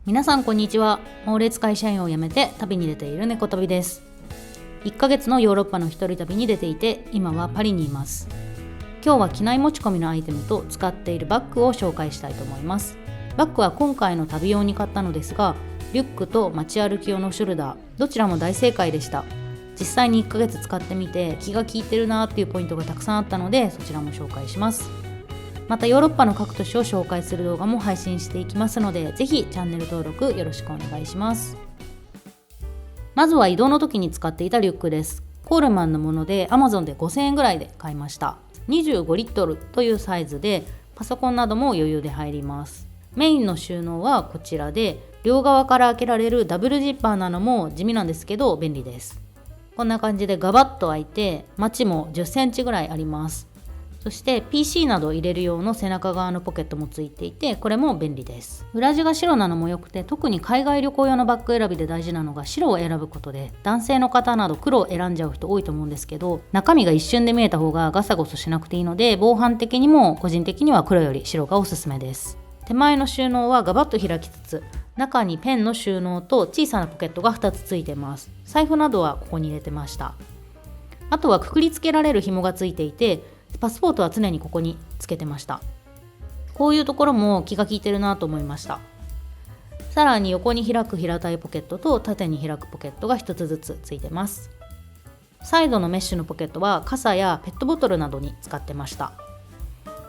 皆さんこんにちは。猛烈会社員を辞めて旅に出ている猫旅です。1ヶ月のヨーロッパの一人旅に出ていて、今はパリにいます。今日は機内持ち込みのアイテムと使っているバッグを紹介したいと思います。バッグは今回の旅用に買ったのですが、リュックと持ち歩き用のショルダー、どちらも大正解でした。実際に1ヶ月使ってみて気が利いてるなっていうポイントがたくさんあったので、そちらも紹介します。またヨーロッパの各都市を紹介する動画も配信していきますので、ぜひチャンネル登録よろしくお願いします。まずは移動の時に使っていたリュックです。コールマンのもので Amazon で5000円ぐらいで買いました。25リットルというサイズで、パソコンなども余裕で入ります。メインの収納はこちらで、両側から開けられるダブルジッパーなのも地味なんですけど便利です。こんな感じでガバッと開いて、マチも10センチぐらいあります。そして PC などを入れる用の背中側のポケットもついていて、これも便利です。裏地が白なのも良くて、特に海外旅行用のバッグ選びで大事なのが白を選ぶことで、男性の方など黒を選んじゃう人多いと思うんですけど、中身が一瞬で見えた方がガサゴソしなくていいので、防犯的にも個人的には黒より白がおすすめです。手前の収納はガバッと開きつつ、中にペンの収納と小さなポケットが2つついてます。財布などはここに入れてました。あとはくくりつけられる紐がついていて、パスポートは常にここにつけてました。こういうところも気が利いてるなと思いました。さらに横に開く平たいポケットと縦に開くポケットが1つずつついてます。サイドのメッシュのポケットは傘やペットボトルなどに使ってました。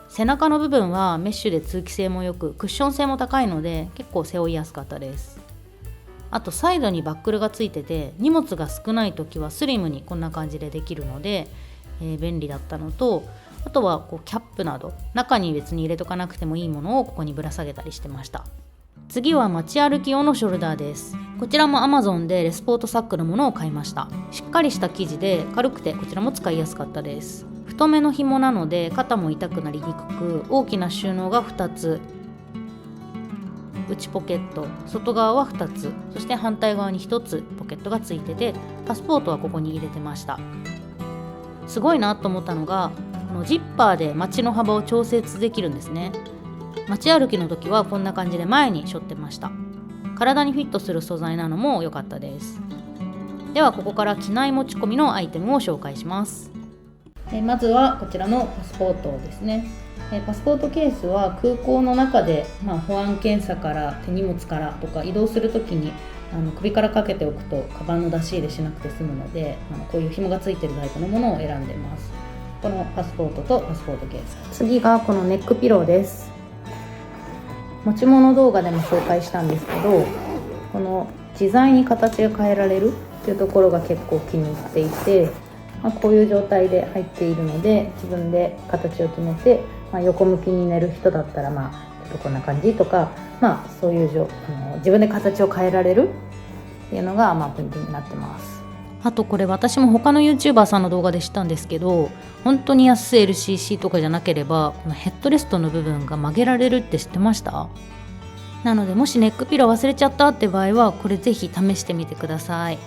背中の部分はメッシュで通気性も良く、クッション性も高いので結構背負いやすかったです。あとサイドにバックルがついてて、荷物が少ない時はスリムにこんな感じでできるので、便利だったのと、あとはキャップなど中に別に入れとかなくてもいいものをここにぶら下げたりしてました。次は持ち歩き用のショルダーです。こちらも Amazon でレスポートサックのものを買いました。しっかりした生地で軽くて、こちらも使いやすかったです。太めの紐なので肩も痛くなりにくく、大きな収納が2つ、内ポケット、外側は2つ、そして反対側に1つポケットがついてて、パスポートはここに入れてました。すごいなと思ったのが、このジッパーで街の幅を調節できるんですね。街歩きの時はこんな感じで前に背負ってました。体にフィットする素材なのも良かったです。ではここから機内持ち込みのアイテムを紹介します。まずはこちらのパスポートですね。パスポートケースは空港の中で、保安検査から手荷物からとか移動するときに首からかけておくとカバンの出し入れしなくて済むので、こういう紐がついてるタイプのものを選んでます。このパスポートとパスポートケース。次がこのネックピローです。持ち物動画でも紹介したんですけど、この自在に形が変えられるっていうところが結構気に入っていて、こういう状態で入っているので、自分で形を決めて、横向きに寝る人だったらちょっとこんな感じとか、そういう自分で形を変えられるっていうのがポイントになってます。あとこれ私も他の YouTuber さんの動画で知ったんですけど、本当に安い LCC とかじゃなければこのヘッドレストの部分が曲げられるって知ってました？なのでもしネックピロー忘れちゃったって場合は、これぜひ試してみてください。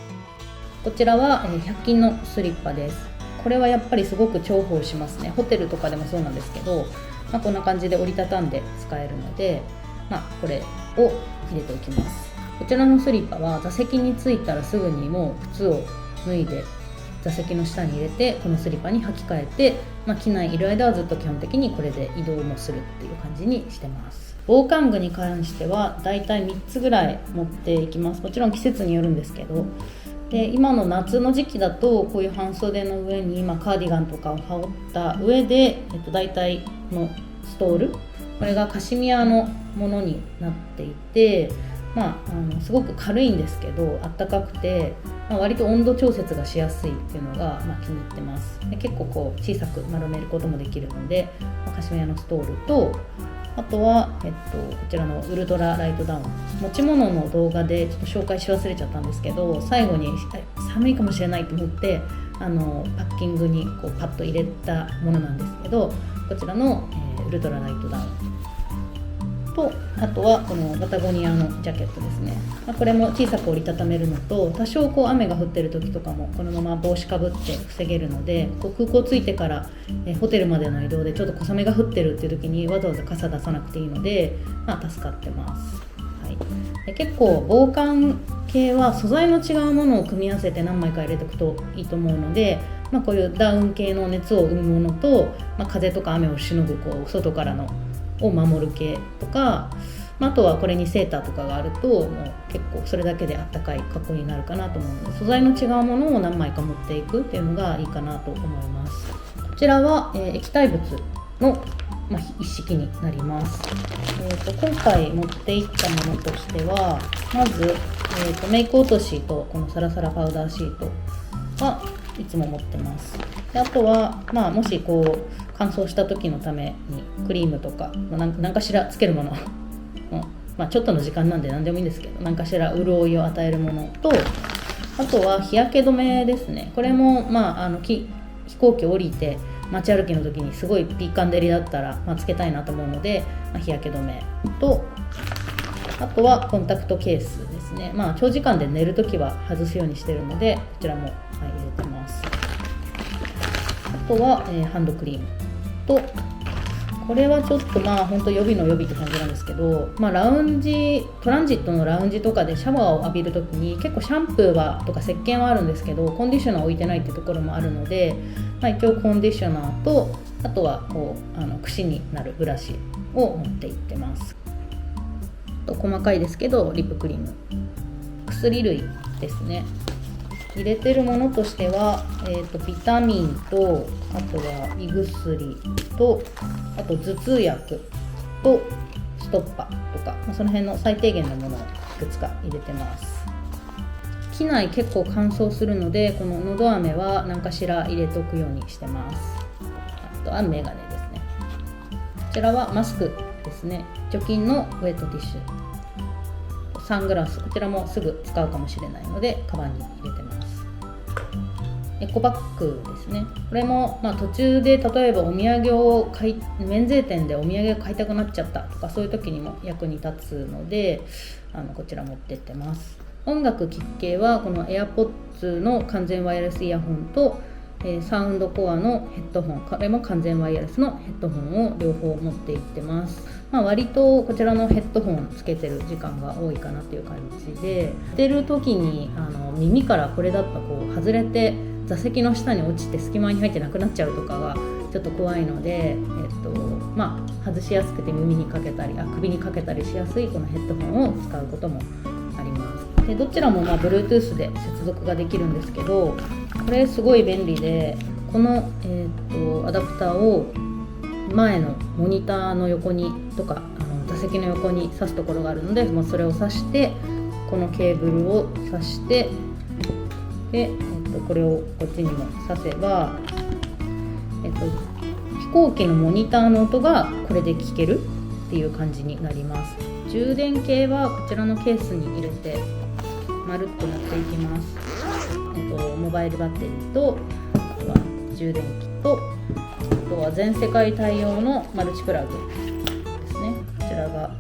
こちらは100均のスリッパです。これはやっぱりすごく重宝しますね。ホテルとかでもそうなんですけど、こんな感じで折りたたんで使えるので、これを入れておきます。こちらのスリッパは座席に着いたらすぐにもう靴を脱いで座席の下に入れて、このスリッパに履き替えて、機内いる間はずっと基本的にこれで移動もするっていう感じにしてます。防寒具に関してはだいたい3つぐらい持っていきます。もちろん季節によるんですけど、で今の夏の時期だとこういう半袖の上にカーディガンとかを羽織った上で、だいたいのストール、これがカシミヤのものになっていて、すごく軽いんですけどあったかくて、割と温度調節がしやすいっていうのが、気に入ってます。で結構小さく丸めることもできるので、カシミヤのストールと、あとは、こちらのウルトラライトダウン、持ち物の動画でちょっと紹介し忘れちゃったんですけど、最後に寒いかもしれないと思ってパッキングにパッと入れたものなんですけど、こちらの、ウルトラライトダウンと、あとはこのパタゴニアのジャケットですね。これも小さく折りたためるのと、多少雨が降ってる時とかもこのまま帽子かぶって防げるので、空港着いてからホテルまでの移動でちょっと小雨が降ってるっていう時にわざわざ傘出さなくていいので、助かってます。はい、で結構防寒系は素材の違うものを組み合わせて何枚か入れておくといいと思うので、こういうダウン系の熱を生むものと、風とか雨をしのぐ外からのを守る系とか、あとはこれにセーターとかがあるともう結構それだけであったかい格好になるかなと思うので、素材の違うものを何枚か持っていくっていうのがいいかなと思います。こちらは、液体物の、一式になります。今回持っていったものとしては、まず、メイク落としとこのサラサラパウダーシートはいつも持ってます。であとは、もし乾燥した時のためにクリームとか、何かしらつけるものちょっとの時間なんで何でもいいんですけど、何かしら潤いを与えるものと、あとは日焼け止めですね。これも、飛行機降りて街歩きの時にすごいピーカン照りだったら、つけたいなと思うので、日焼け止めと、あとはコンタクトケースですね。長時間で寝るときは外すようにしてるので、こちらも、入れてます。あとは、ハンドクリームと、これはちょっと本当予備の予備って感じなんですけど、トランジットのラウンジとかでシャワーを浴びるときに結構シャンプーとか石鹸はあるんですけど、コンディショナー置いてないっていうところもあるので、一応コンディショナーと、あとは櫛になるブラシを持っていってます。細かいですけどリップクリーム、薬類ですね。入れてるものとしては、ビタミンと、あとは胃薬と、あと頭痛薬とストッパとか、その辺の最低限のものをいくつか入れてます。機内結構乾燥するので、こののど飴は何かしら入れておくようにしてます。あとはメガネですね。こちらはマスクですね。除菌のウェットティッシュ、サングラス、こちらもすぐ使うかもしれないのでカバンに入れてます。エコバッグですね。これも、途中で例えばお土産を免税店でお土産を買いたくなっちゃったとか、そういう時にも役に立つので、こちら持ってってます。音楽聴く系はこの AirPods の完全ワイヤレスイヤホンと、サウンドコアのヘッドホン、これも完全ワイヤレスのヘッドホンを両方持っていってます。割とこちらのヘッドホンつけてる時間が多いかなっていう感じで、寝てる時に耳からこれだと外れて座席の下に落ちて隙間に入ってなくなっちゃうとかがちょっと怖いので、外しやすくて耳にかけたり首にかけたりしやすいこのヘッドホンを使うこともあります。でどちらもBluetooth で接続ができるんですけど、これすごい便利で、この、アダプターを前のモニターの横にとか座席の横に挿すところがあるので、もうそれを挿してこのケーブルを挿して、で、これをこっちにも挿せば、飛行機のモニターの音がこれで聞けるっていう感じになります。充電系はこちらのケースに入れてまるっと持っていきます。モバイルバッテリーと、あとは充電器と、あとは全世界対応のマルチプラグですね。こちらが、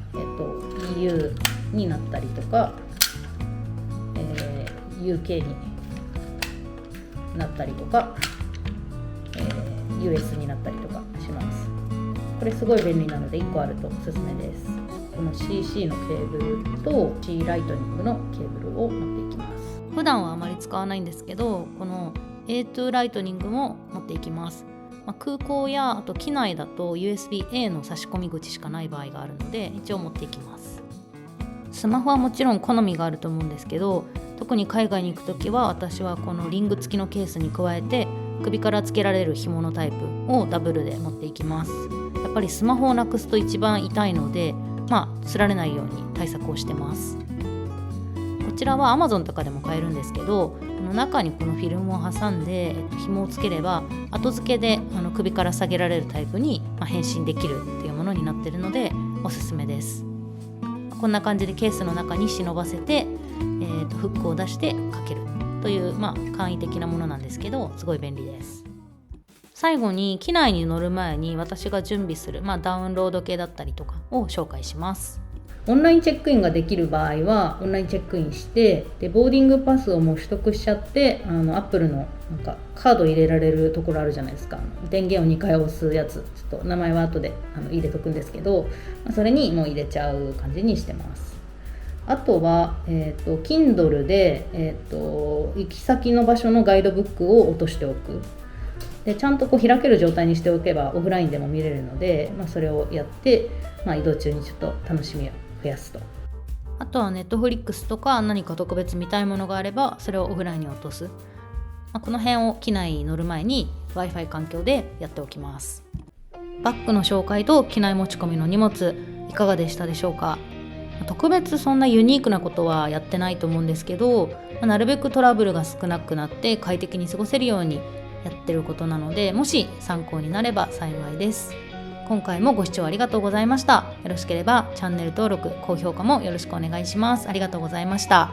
EU になったりとか、UK になったりとか、US になったりとかします。これすごい便利なので1個あるとおすすめです。この CC のケーブルと C ライトニングのケーブルを持っていきます。普段はあまり使わないんですけど、この A2 ライトニングも持っていきます。空港やあと機内だと USB-A の差し込み口しかない場合があるので、一応持っていきます。スマホはもちろん好みがあると思うんですけど、特に海外に行くときは私はこのリング付きのケースに加えて首からつけられる紐のタイプをダブルで持っていきます。やっぱりスマホをなくすと一番痛いので、つられないように対策をしてます。こちらは Amazon とかでも買えるんですけど、この中にこのフィルムを挟んで紐をつければ後付けで首から下げられるタイプに変身できるっていうものになっているのでおすすめです。こんな感じでケースの中に忍ばせて、フックを出してかけるという、簡易的なものなんですけど、すごい便利です。最後に機内に乗る前に私が準備する、ダウンロード系だったりとかを紹介します。オンラインチェックインができる場合はオンラインチェックインして、でボーディングパスをもう取得しちゃって、アップルのカード入れられるところあるじゃないですか。電源を2回押すやつ、ちょっと名前は後で入れとくんですけど、それにもう入れちゃう感じにしてます。あとは、Kindle で、行き先の場所のガイドブックを落としておく。でちゃんとこう開ける状態にしておけばオフラインでも見れるので、それをやって、移動中にちょっと楽しみを増やすと。あとは Netflix とか何か特別見たいものがあればそれをオフラインに落とす。この辺を機内に乗る前に Wi-Fi 環境でやっておきます。バッグの紹介と機内持ち込みの荷物いかがでしたでしょうか。特別そんなユニークなことはやってないと思うんですけど、なるべくトラブルが少なくなって快適に過ごせるようにやってることなので、もし参考になれば幸いです。今回もご視聴ありがとうございました。よろしければチャンネル登録、高評価もよろしくお願いします。ありがとうございました。